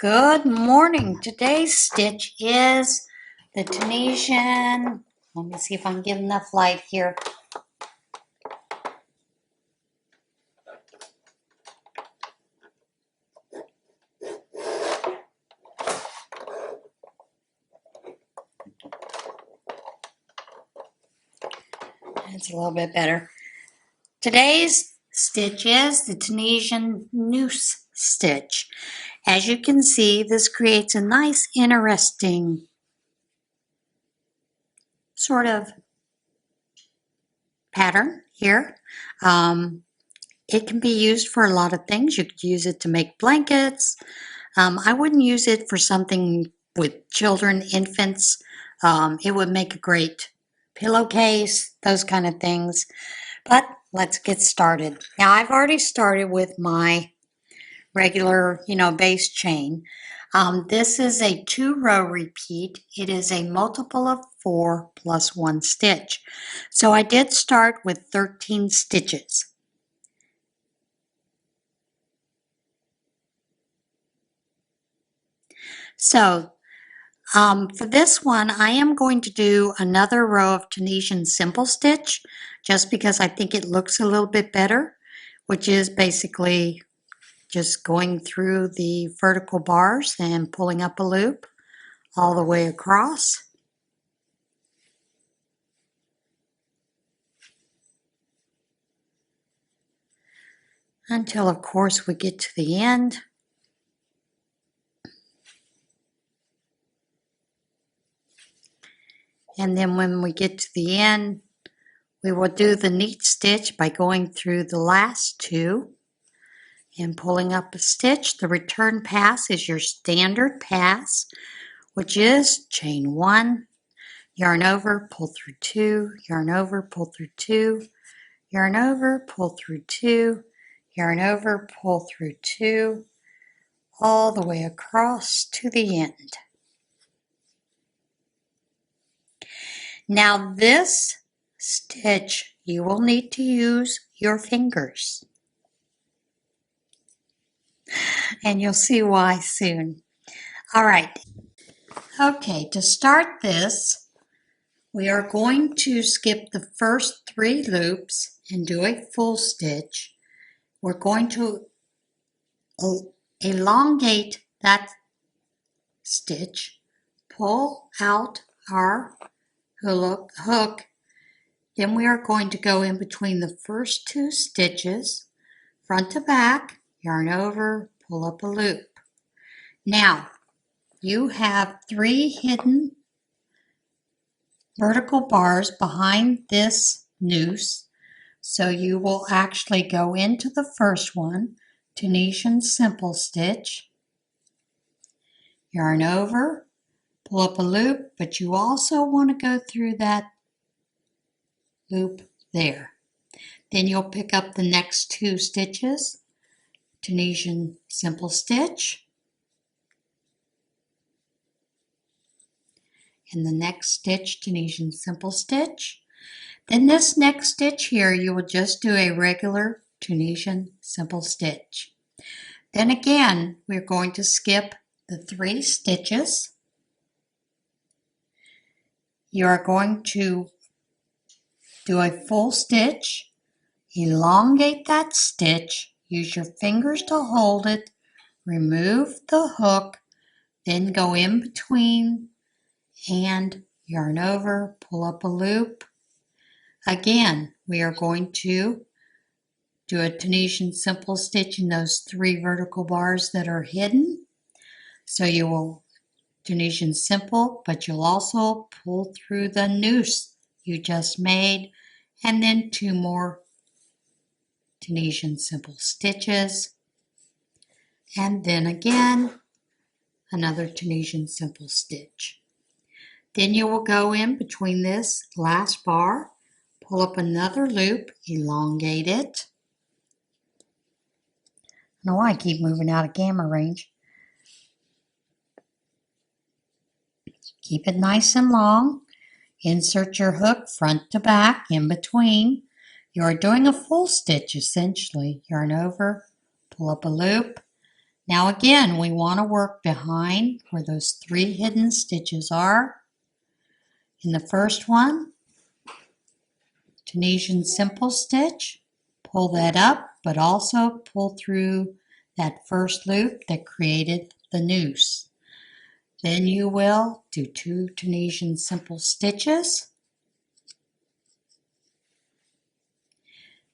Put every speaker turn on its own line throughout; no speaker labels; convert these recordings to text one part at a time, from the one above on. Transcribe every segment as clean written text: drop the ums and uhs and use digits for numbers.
Good morning. Today's stitch is the Tunisian. Let me see if I can get enough light here. It's a little bit better. Today's stitch is the Tunisian Noose stitch. As you can see, this creates a nice, interesting sort of pattern here. It can be used for a lot of things. You could use it to make blankets. I wouldn't use it for something with children, infants. It would make a great pillowcase, those kind of things. But let's get started. Now I've already started with my regular, base chain. This is a 2-row repeat. It is a multiple of 4 plus 1 stitch. So I did start with 13 stitches. So for this one, I am going to do another row of Tunisian simple stitch just because I think it looks a little bit better, which is basically just going through the vertical bars and pulling up a loop all the way across. Until, of course, we get to the end. And then when we get to the end, we will do the neat stitch by going through the last 2 and pulling up a stitch. The return pass is your standard pass, which is chain 1, yarn over, pull through 2, yarn over, pull through 2, yarn over, pull through 2, yarn over, pull through 2, all the way across to the end. Now this stitch, you will need to use your fingers. And you'll see why soon. All right. Okay, to start this, we are going to skip the first 3 loops and do a full stitch. We're going to elongate that stitch, pull out our hook, then we are going to go in between the first 2 stitches, front to back, yarn over, pull up a loop. Now, you have 3 hidden vertical bars behind this noose, so you will actually go into the first one, Tunisian simple stitch, yarn over, pull up a loop, but you also want to go through that loop there. Then you'll pick up the next 2 stitches, Tunisian simple stitch, and the next stitch, Tunisian simple stitch. Then this next stitch here, you will just do a regular Tunisian simple stitch. Then again, we're going to skip the 3 stitches. You are going to do a full stitch, elongate that stitch, use your fingers to hold it, remove the hook, then go in between and yarn over, pull up a loop. Again, we are going to do a Tunisian simple stitch in those 3 vertical bars that are hidden. So you will Tunisian simple, but you'll also pull through the noose you just made, and then 2 more Tunisian simple stitches, and then again another Tunisian simple stitch. Then you will go in between this last bar, pull up another loop, elongate it. I don't know why I keep moving out of camera range. Keep it nice and long. Insert your hook front to back in between. You're doing a full stitch essentially. Yarn over, pull up a loop, Now again, we want to work behind where those 3 hidden stitches are. In the first one, Tunisian simple stitch, pull that up, but also pull through that first loop that created the noose. Then you will do 2 Tunisian simple stitches.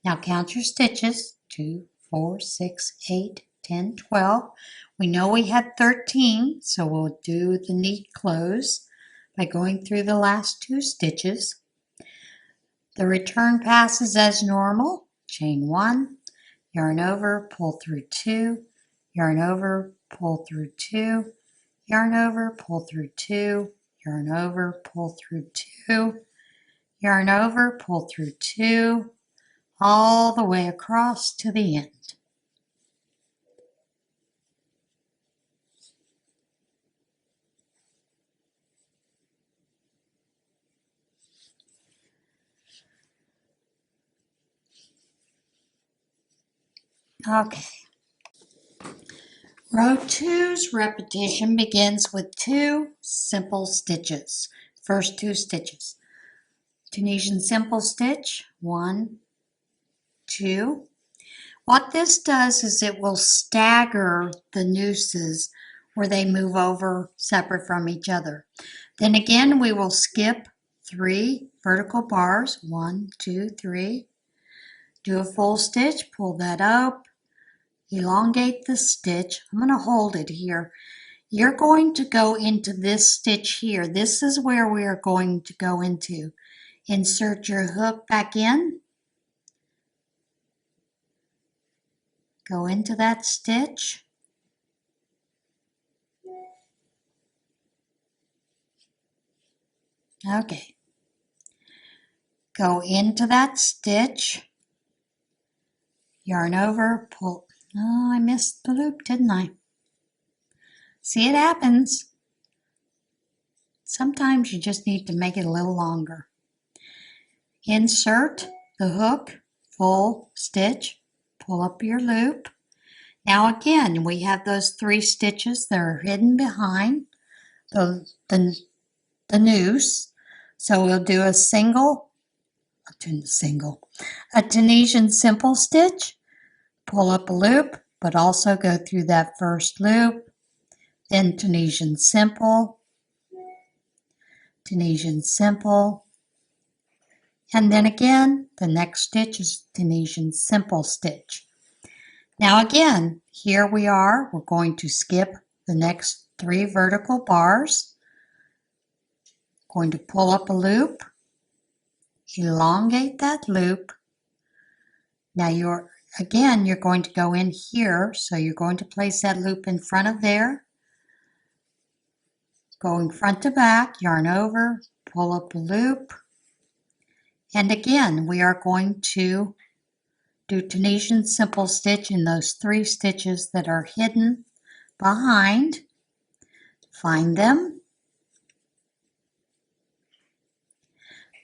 Now count your stitches, 2, 4, 6, 8, 10, 12. We know we had 13, so we'll do the neat close by going through the last 2 stitches. The return passes as normal. Chain 1, yarn over, pull through 2, yarn over, pull through 2, yarn over, pull through 2, yarn over, pull through 2, yarn over, pull through 2, all the way across to the end. Okay. Row 2's repetition begins with 2 simple stitches. First 2 stitches. Tunisian simple stitch, 1, 2. What this does is it will stagger the nooses where they move over separate from each other. Then again, we will skip 3 vertical bars, 1, 2, 3. Do a full stitch, pull that up, elongate the stitch. I'm going to hold it here. You're going to go into this stitch here. This is where we are going to go into. Insert your hook back in. Go into that stitch. Okay. Go into that stitch. Yarn over, pull. Oh, I missed the loop, didn't I? See, it happens. Sometimes you just need to make it a little longer. Insert the hook, full stitch, pull up your loop. Now again, we have those 3 stitches that are hidden behind the noose. So we'll do a Tunisian simple stitch, pull up a loop, but also go through that first loop, then Tunisian simple, and then again, the next stitch is Tunisian simple stitch. Now again, here we are, we're going to skip the next 3 vertical bars, going to pull up a loop, elongate that loop. Now you're going to go in here, so you're going to place that loop in front of there, going front to back, yarn over, pull up a loop, and again we are going to do Tunisian simple stitch in those 3 stitches that are hidden behind. Find them,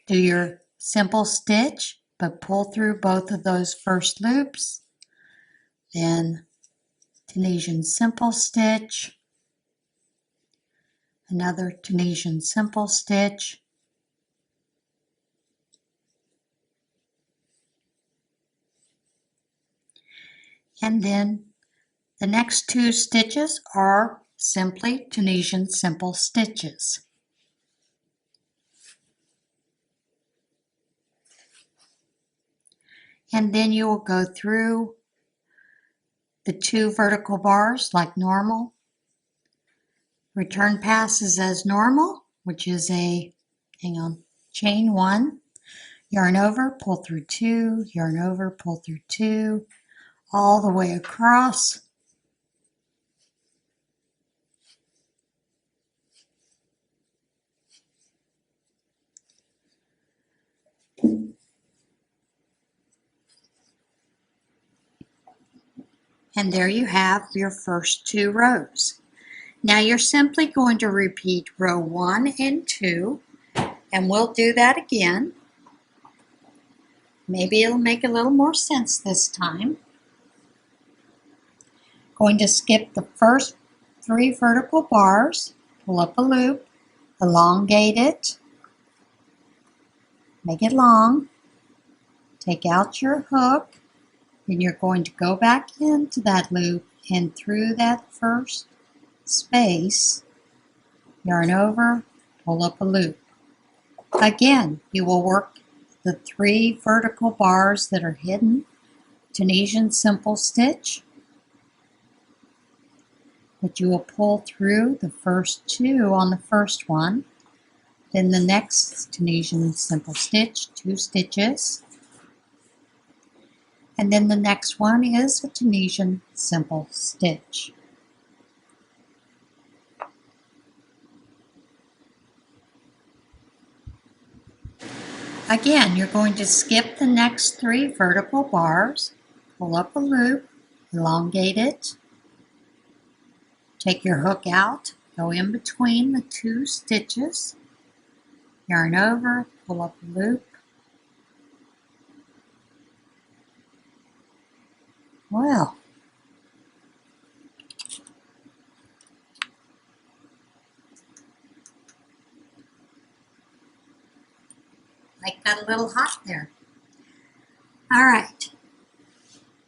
do your simple stitch, but pull through both of those first loops, then Tunisian simple stitch, another Tunisian simple stitch, and then the next 2 stitches are simply Tunisian simple stitches. And then you will go through the 2 vertical bars like normal. Return passes as normal, which is chain 1, yarn over, pull through 2, yarn over, pull through 2, all the way across. And there you have your first 2 rows. Now you're simply going to repeat row 1 and 2, and we'll do that again. Maybe it'll make a little more sense this time. Going to skip the first 3 vertical bars, pull up a loop, elongate it, make it long, take out your hook, then you're going to go back into that loop and through that first space, yarn over, pull up a loop. Again, you will work the 3 vertical bars that are hidden, Tunisian simple stitch, but you will pull through the first 2 on the first one, then the next Tunisian simple stitch, 2 stitches, and then the next one is a Tunisian simple stitch. Again, you're going to skip the next 3 vertical bars, pull up a loop, elongate it, take your hook out, go in between the 2 stitches, yarn over, pull up a loop. Well, I got a little hot there. All right.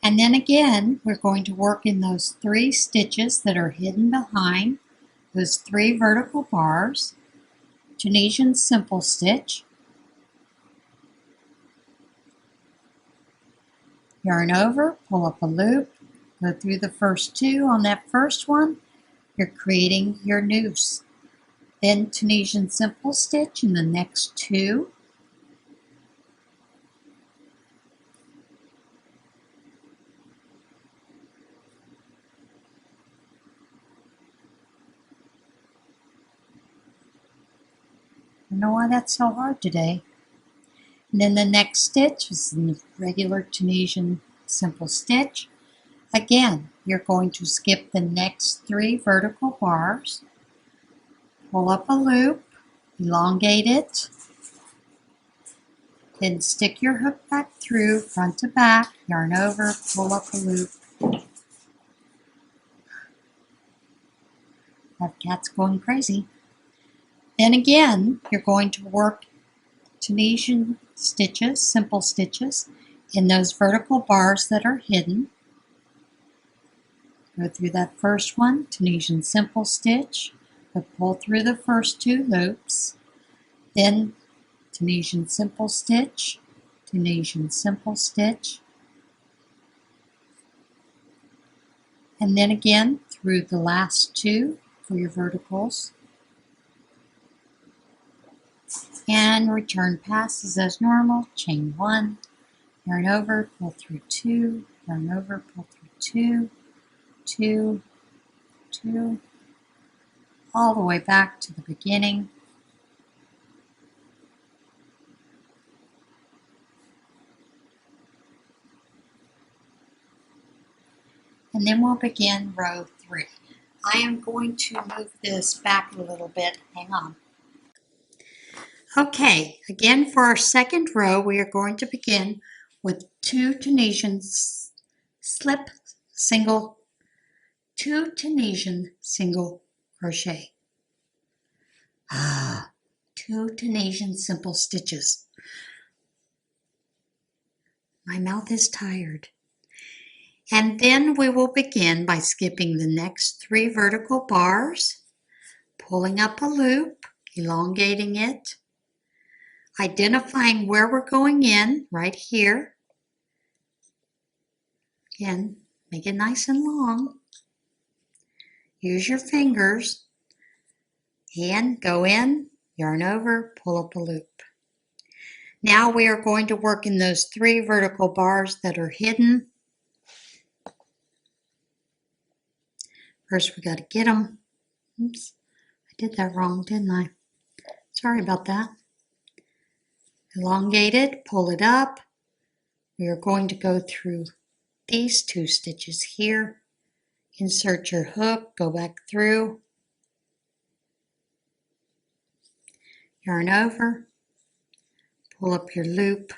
And then again, we're going to work in those 3 stitches that are hidden behind those 3 vertical bars, Tunisian simple stitch, yarn over, pull up a loop, go through the first 2 on that first one, you're creating your noose. Then Tunisian simple stitch in the next 2, I don't know why that's so hard today. And then the next stitch is the regular Tunisian simple stitch. Again, you're going to skip the next 3 vertical bars, pull up a loop, elongate it, then stick your hook back through front to back, yarn over, pull up a loop. That cat's going crazy. Then again, you're going to work Tunisian stitches, simple stitches, in those vertical bars that are hidden. Go through that first one, Tunisian simple stitch, but pull through the first 2 loops, then Tunisian simple stitch, Tunisian simple stitch, and then again through the last 2 for your verticals, and return passes as normal, chain 1, yarn over, pull through 2, yarn over, pull through 2, 2, 2, all the way back to the beginning. And then we'll begin row 3. I am going to move this back a little bit. Hang on. Okay, again for our second row, we are going to begin with 2 Tunisian single crochet. 2 Tunisian simple stitches. My mouth is tired. And then we will begin by skipping the next 3 vertical bars, pulling up a loop, elongating it, identifying where we're going in, right here. Again, make it nice and long. Use your fingers and go in, yarn over, pull up a loop. Now we are going to work in those 3 vertical bars that are hidden. First we got to get them. Oops, I did that wrong, didn't I? Sorry about that. Elongate it, pull it up. We are going to go through these 2 stitches here. Insert your hook, go back through. Yarn over, pull up your loop.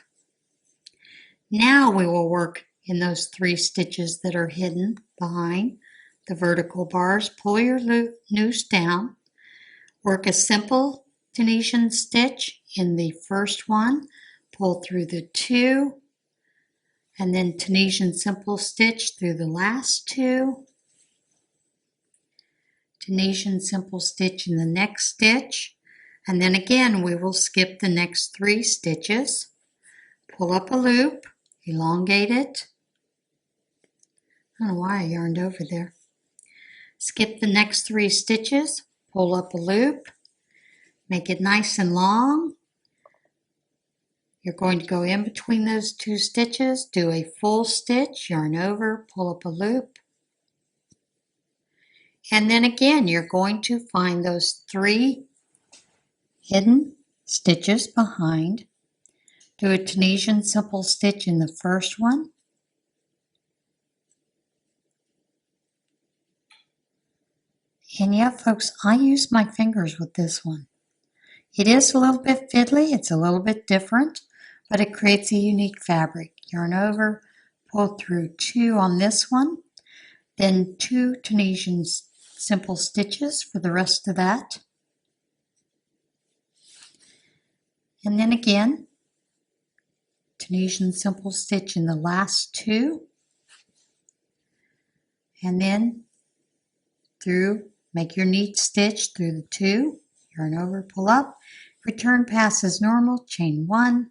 Now we will work in those 3 stitches that are hidden behind. the vertical bars, pull your noose down, work a simple Tunisian stitch in the first one, pull through the 2, and then Tunisian simple stitch through the last 2, Tunisian simple stitch in the next stitch, and then again we will skip the next 3 stitches, pull up a loop, elongate it. I don't know why I yarned over there. Skip the next 3 stitches, pull up a loop, make it nice and long. You're going to go in between those 2 stitches, do a full stitch, yarn over, pull up a loop. And then again, you're going to find those 3 hidden stitches behind. Do a Tunisian simple stitch in the first one. And yeah, folks, I use my fingers with this one. It is a little bit fiddly, it's a little bit different, but it creates a unique fabric. Yarn over, pull through 2 on this one, then 2 Tunisian simple stitches for the rest of that. And then again, Tunisian simple stitch in the last 2, and then through, make your neat stitch through the 2, yarn over, pull up, return pass as normal, chain 1,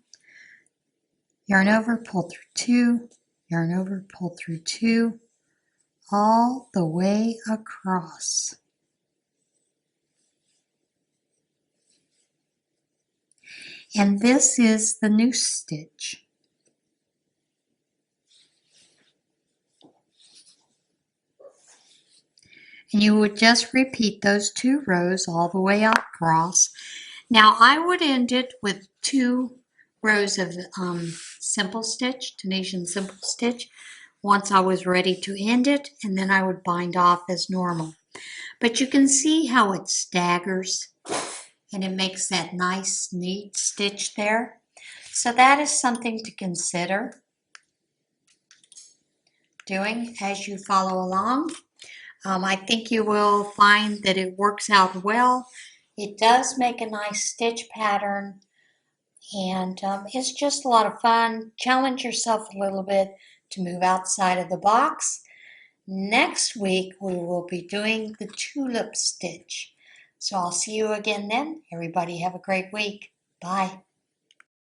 yarn over, pull through 2, yarn over, pull through 2, all the way across. And this is the noose stitch. And you would just repeat those 2 rows all the way across. Now I would end it with 2 rows of simple stitch, Tunisian simple stitch, once I was ready to end it, and then I would bind off as normal. But you can see how it staggers and it makes that nice neat stitch there. So that is something to consider doing as you follow along. I think you will find that it works out well. It does make a nice stitch pattern, and it's just a lot of fun. Challenge yourself a little bit to move outside of the box. Next week we will be doing the tulip stitch. So I'll see you again then. Everybody have a great week. Bye.